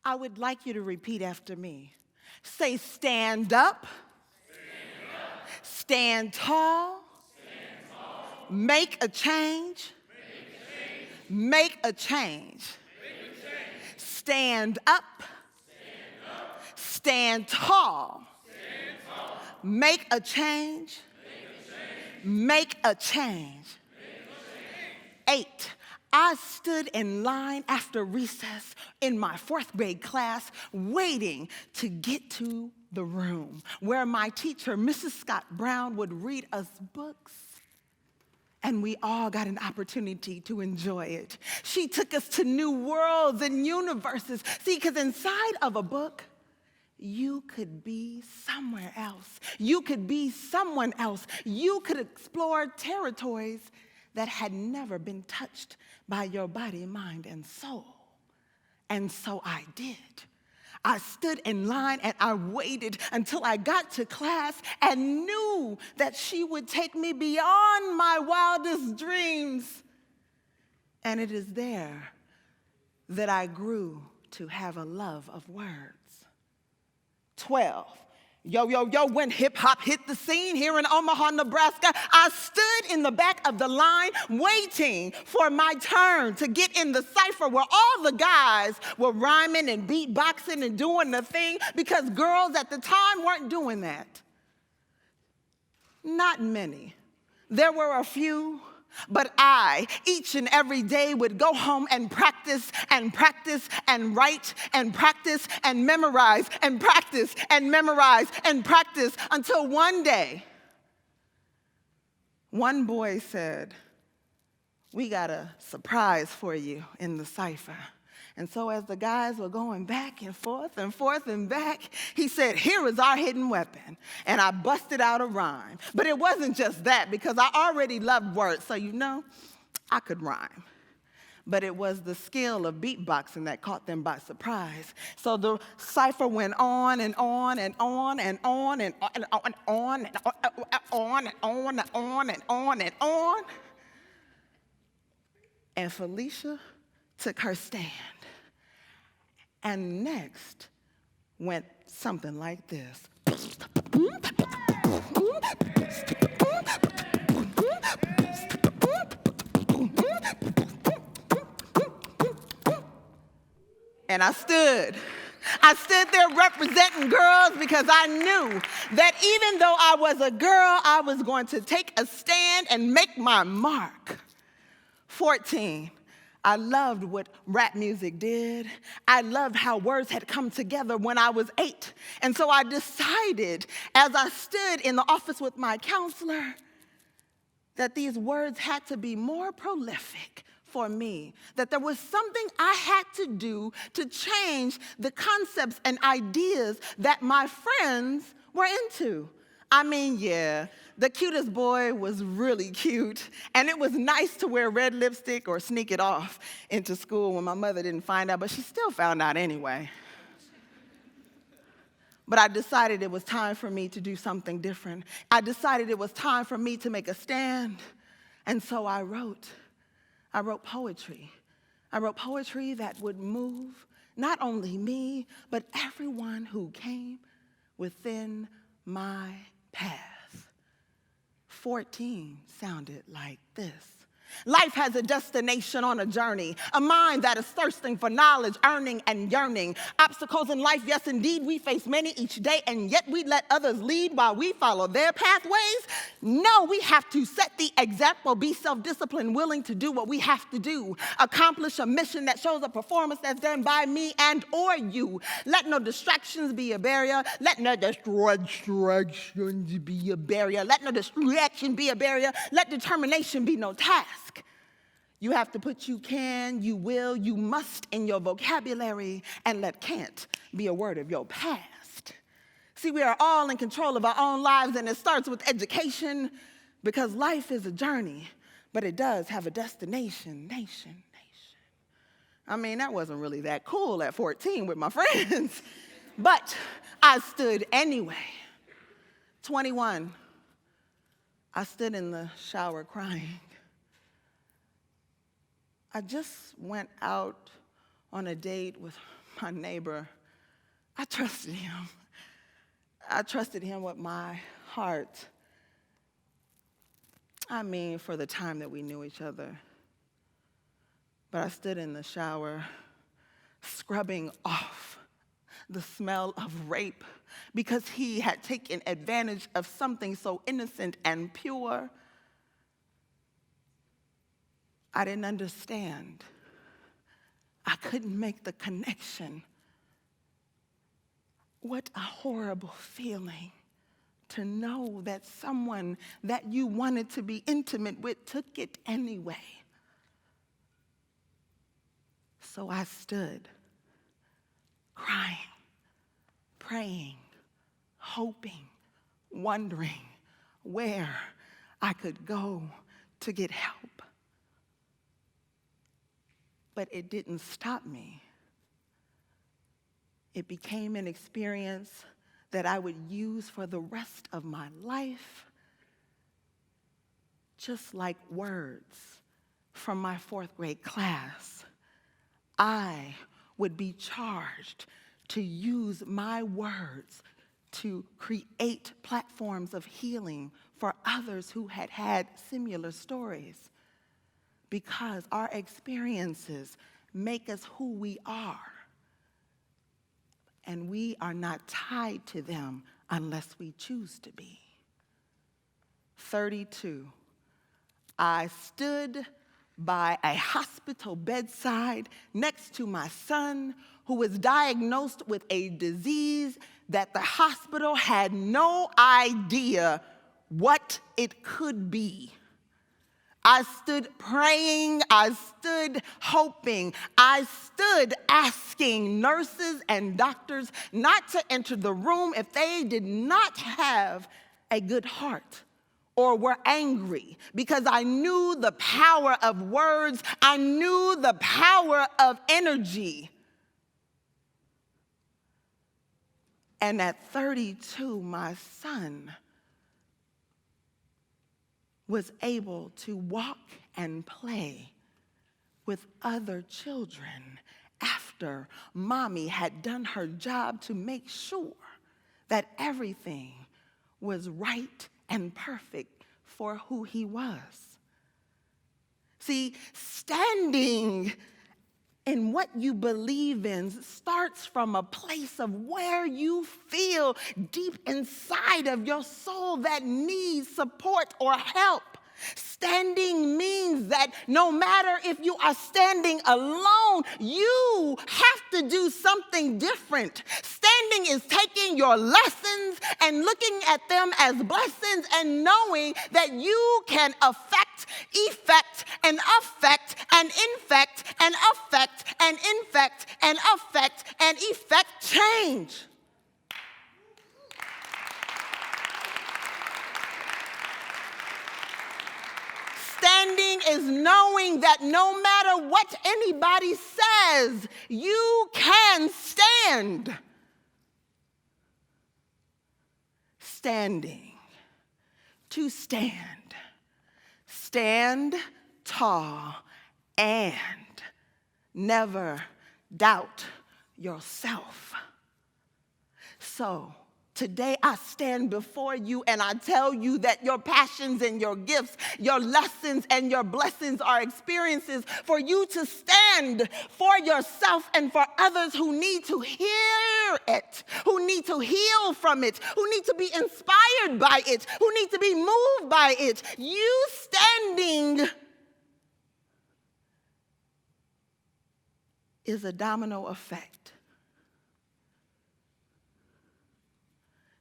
I would like you to repeat after me. Say, stand up. Stand tall. Make a change. Make a change. Stand up. Stand tall. Make a change. Make a change. 8. I stood in line after recess in my 4th grade class, waiting to get to the room where my teacher, Mrs. Scott Brown, would read us books. And we all got an opportunity to enjoy it. She took us to new worlds and universes. See, because inside of a book, you could be somewhere else. You could be someone else. You could explore territories that had never been touched by your body, mind, and soul. And so I did. I stood in line and I waited until I got to class and knew that she would take me beyond my wildest dreams. And it is there that I grew to have a love of words. 12. Yo, when hip-hop hit the scene here in Omaha, Nebraska, I stood in the back of the line waiting for my turn to get in the cipher where all the guys were rhyming and beatboxing and doing the thing because girls at the time weren't doing that. Not many. There were a few. But I, each and every day, would go home and practice and practice and write and practice and memorize and practice and memorize and practice until one day, one boy said, "We got a surprise for you in the cipher." And so as the guys were going back and forth and back, he said, "Here is our hidden weapon." And I busted out a rhyme. But it wasn't just that, because I already loved words, so I could rhyme. But it was the skill of beatboxing that caught them by surprise. So the cipher went on and on and on and on and on and on and on and on and on and on and on and on. And Felicia took her stand. And next went something like this. And I stood there representing girls because I knew that even though I was a girl, I was going to take a stand and make my mark. 14. I loved what rap music did. I loved how words had come together when I was 8. And so I decided, as I stood in the office with my counselor, that these words had to be more prolific for me, that there was something I had to do to change the concepts and ideas that my friends were into. I mean, yeah, the cutest boy was really cute, and it was nice to wear red lipstick or sneak it off into school when my mother didn't find out, but she still found out anyway. But I decided it was time for me to do something different. I decided it was time for me to make a stand, and so I wrote poetry. I wrote poetry that would move not only me, but everyone who came within my path. 14 sounded like this. Life has a destination on a journey, a mind that is thirsting for knowledge, earning and yearning. Obstacles in life, yes, indeed, we face many each day, and yet we let others lead while we follow their pathways. No, we have to set the example, be self-disciplined, willing to do what we have to do, accomplish a mission that shows a performance that's done by me and or you. Let no distractions be a barrier. Let no distractions be a barrier. Let no distraction be a barrier. Let determination be no task. You have to put you can, you will, you must in your vocabulary, and let can't be a word of your past. See, we are all in control of our own lives, and it starts with education, because life is a journey, but it does have a destination, nation. I mean, that wasn't really that cool at 14 with my friends, but I stood anyway. 21, I stood in the shower crying. I just went out on a date with my neighbor, I trusted him. I trusted him with my heart. I mean, for the time that we knew each other. But I stood in the shower, scrubbing off the smell of rape because he had taken advantage of something so innocent and pure. I didn't understand. I couldn't make the connection. What a horrible feeling to know that someone that you wanted to be intimate with took it anyway. So I stood, crying, praying, hoping, wondering where I could go to get help. But it didn't stop me. It became an experience that I would use for the rest of my life, just like words from my 4th grade class. I would be charged to use my words to create platforms of healing for others who had had similar stories, because our experiences make us who we are. And we are not tied to them unless we choose to be. 32, I stood by a hospital bedside next to my son, who was diagnosed with a disease that the hospital had no idea what it could be. I stood praying, I stood hoping, I stood asking nurses and doctors not to enter the room if they did not have a good heart or were angry, because I knew the power of words, I knew the power of energy. And at 32, my son was able to walk and play with other children after mommy had done her job to make sure that everything was right and perfect for who he was. See, standing in what you believe in starts from a place of where you feel deep inside of your soul that needs support or help. Standing means that no matter if you are standing alone, you have to do something different. Standing is taking your lessons and looking at them as blessings and knowing that you can affect, effect, and affect, and infect, and affect, and infect, and affect, and effect change. Standing is knowing that no matter what anybody says, you can stand. Standing. To stand. Stand tall and never doubt yourself. So, today I stand before you and I tell you that your passions and your gifts, your lessons and your blessings are experiences for you to stand for yourself and for others who need to hear it, who need to heal from it, who need to be inspired by it, who need to be moved by it. You standing is a domino effect.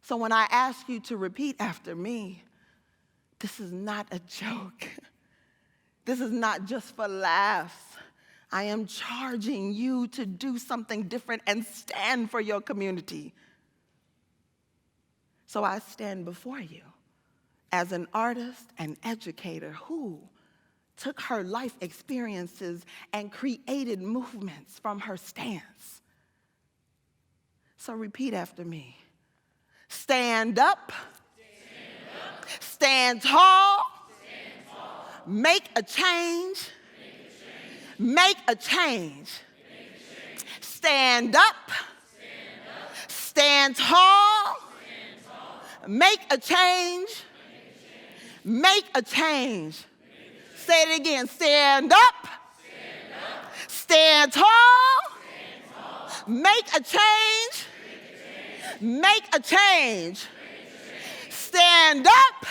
So when I ask you to repeat after me, this is not a joke. This is not just for laughs. I am charging you to do something different and stand for your community. So I stand before you as an artist and educator who took her life experiences and created movements from her stance. So repeat after me. Stand up. Stand tall. Make a change. Make a change. Stand up. Stand tall. Make a change. Make a change. Say it again. Stand up. Stand tall. Make a change. Make a change. Stand up.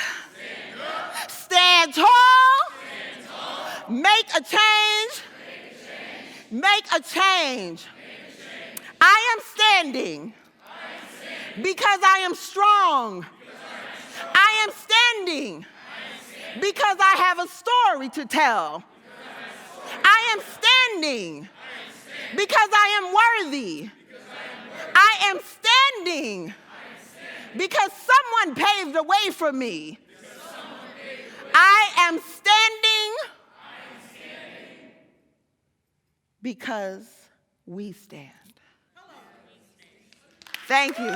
Stand tall. Make a change. Make a change. I am standing because I am strong. I am standing because I have a story to tell. I am standing because I am worthy. I am standing because someone paved the way for me. I am standing because we stand. Thank you.